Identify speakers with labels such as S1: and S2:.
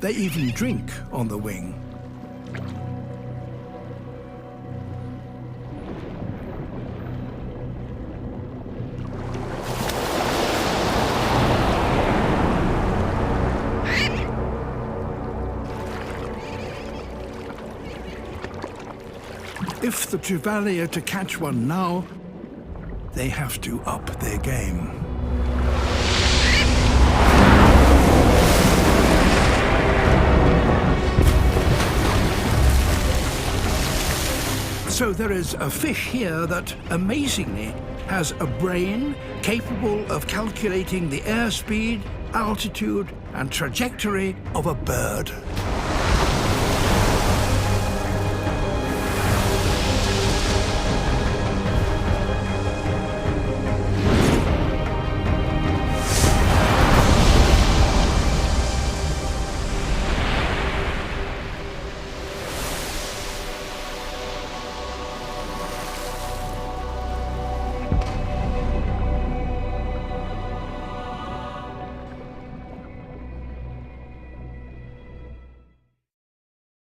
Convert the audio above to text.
S1: They even drink on the wing. If the Trevally are to catch one now, they have to up their game. So there is a fish here that, amazingly, has a brain capable of calculating the airspeed, altitude, and trajectory of a bird.